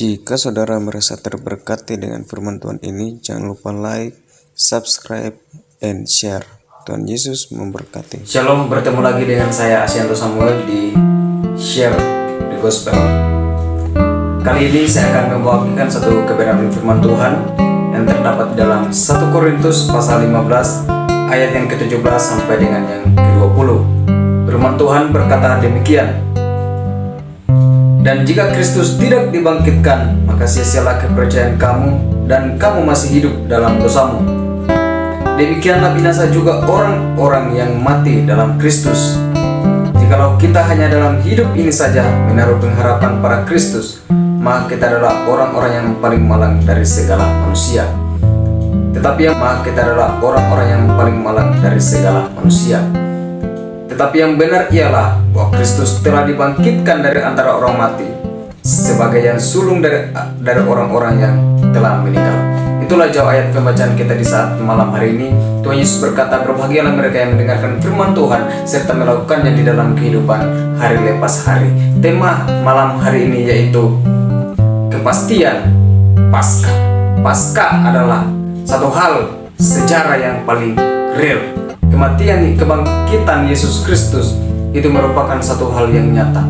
Jika saudara merasa terberkati dengan firman Tuhan ini, jangan lupa like, subscribe, and share. Tuhan Yesus memberkati. Shalom, bertemu lagi dengan saya Asyanto Samuel di Share the Gospel. Kali ini saya akan membawakan satu kebenaran firman Tuhan yang terdapat dalam 1 Korintus pasal 15 ayat yang ke-17 sampai dengan yang ke-20. Firman Tuhan berkata demikian: dan jika Kristus tidak dibangkitkan, maka sia-sialah kepercayaan kamu, dan kamu masih hidup dalam dosamu. Demikianlah binasa juga orang-orang yang mati dalam Kristus. Jikalau kita hanya dalam hidup ini saja menaruh pengharapan pada Kristus, maka kita adalah orang-orang yang paling malang dari segala manusia. Tetapi yang benar ialah bahwa Kristus telah dibangkitkan dari antara orang mati sebagai yang sulung dari orang-orang yang telah meninggal. Itulah jauh ayat pembacaan kita di saat malam hari ini. Tuhan Yesus berkata, berbahagialah mereka yang mendengarkan firman Tuhan serta melakukannya di dalam kehidupan hari lepas hari. Tema malam hari ini yaitu kepastian Paskah. Paskah adalah satu hal sejarah yang paling real. Kebangkitan Yesus Kristus itu merupakan satu hal yang nyata.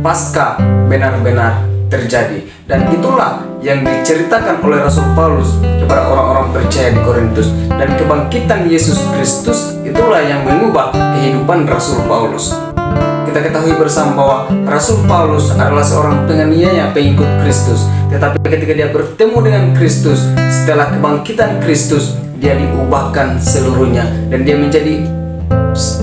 Paskah benar-benar terjadi, dan itulah yang diceritakan oleh Rasul Paulus kepada orang-orang percaya di Korintus. Dan kebangkitan Yesus Kristus itulah yang mengubah kehidupan Rasul Paulus. Kita ketahui bersama bahwa Rasul Paulus adalah seorang penganiaya pengikut Kristus. Tetapi ketika dia bertemu dengan Kristus, setelah kebangkitan Kristus, dia diubahkan seluruhnya, dan dia menjadi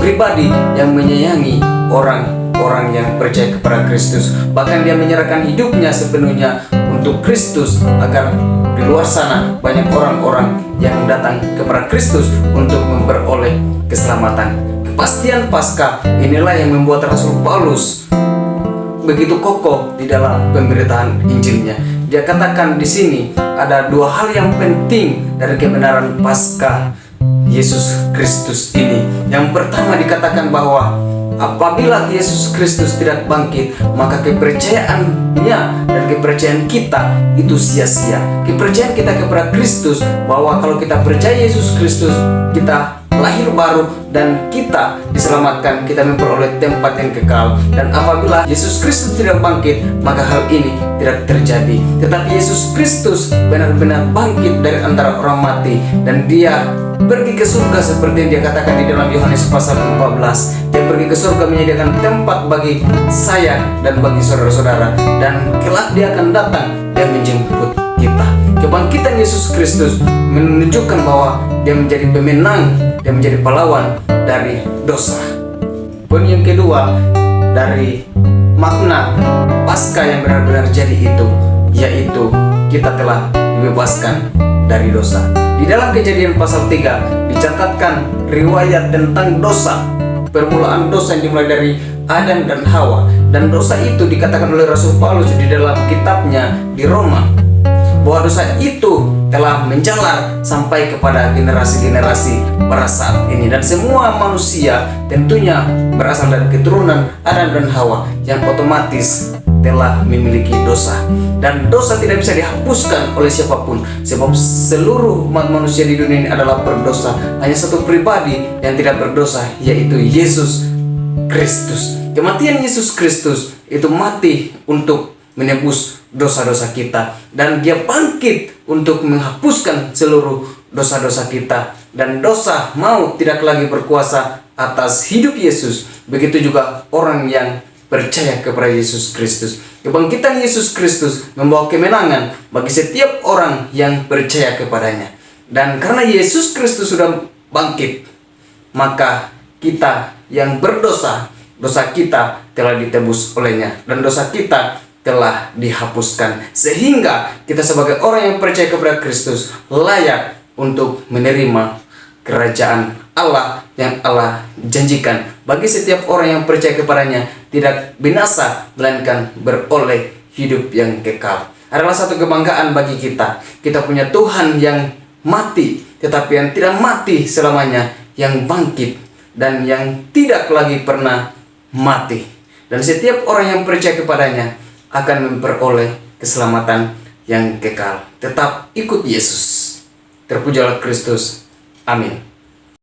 pribadi yang menyayangi orang-orang yang percaya kepada Kristus. Bahkan dia menyerahkan hidupnya sepenuhnya untuk Kristus, agar di luar sana banyak orang-orang yang datang kepada Kristus untuk memperoleh keselamatan. Kepastian Paskah inilah yang membuat Rasul Paulus begitu kokoh di dalam pemberitaan Injilnya. Dia katakan di sini ada dua hal yang penting dari kebenaran Paskah Yesus Kristus ini. Yang pertama dikatakan bahwa apabila Yesus Kristus tidak bangkit, maka kepercayaannya dan kepercayaan kita itu sia-sia. Kepercayaan kita kepada Kristus, bahwa kalau kita percaya Yesus Kristus, kita lahir baru dan kita diselamatkan, kita memperoleh tempat yang kekal. Dan apabila Yesus Kristus tidak bangkit, maka hal ini tidak terjadi. Tetapi Yesus Kristus benar-benar bangkit dari antara orang mati, dan dia pergi ke surga seperti yang dia katakan di dalam Yohanes pasal 14. Dia pergi ke surga menyediakan tempat bagi saya dan bagi saudara-saudara, dan kelak dia akan datang dan menjemput kita. Kebangkitan Yesus Kristus menunjukkan bahwa dia menjadi pemenang, dia menjadi pahlawan dari dosa. Poin yang kedua dari makna Paskah yang benar-benar jadi itu, yaitu kita telah dibebaskan dari dosa. Di dalam Kejadian pasal 3 dicatatkan riwayat tentang dosa. Permulaan dosa yang dimulai dari Adam dan Hawa, dan dosa itu dikatakan oleh Rasul Paulus di dalam kitabnya di Roma, bahwa dosa itu telah menjalar sampai kepada generasi-generasi pada saat ini. Dan semua manusia tentunya berasal dari keturunan Adam dan Hawa yang otomatis telah memiliki dosa. Dan dosa tidak bisa dihapuskan oleh siapapun, sebab seluruh umat manusia di dunia ini adalah berdosa. Hanya satu pribadi yang tidak berdosa, yaitu Yesus Kristus. Kematian Yesus Kristus itu mati untuk menebus dosa-dosa kita, dan dia bangkit untuk menghapuskan seluruh dosa-dosa kita, dan dosa maut tidak lagi berkuasa atas hidup Yesus. Begitu juga orang yang percaya kepada Yesus Kristus. Kebangkitan Yesus Kristus membawa kemenangan bagi setiap orang yang percaya kepadanya. Dan karena Yesus Kristus sudah bangkit, maka kita yang berdosa, dosa kita telah ditebus olehnya, dan dosa kita telah dihapuskan, sehingga kita sebagai orang yang percaya kepada Kristus layak untuk menerima kerajaan Allah yang Allah janjikan bagi setiap orang yang percaya kepadanya, tidak binasa melainkan beroleh hidup yang kekal. Adalah satu kebanggaan bagi kita. Kita punya Tuhan yang mati, tetapi yang tidak mati selamanya, yang bangkit dan yang tidak lagi pernah mati. Dan setiap orang yang percaya kepadanya akan memperoleh keselamatan yang kekal. Tetap ikut Yesus. Terpujilah Kristus. Amin.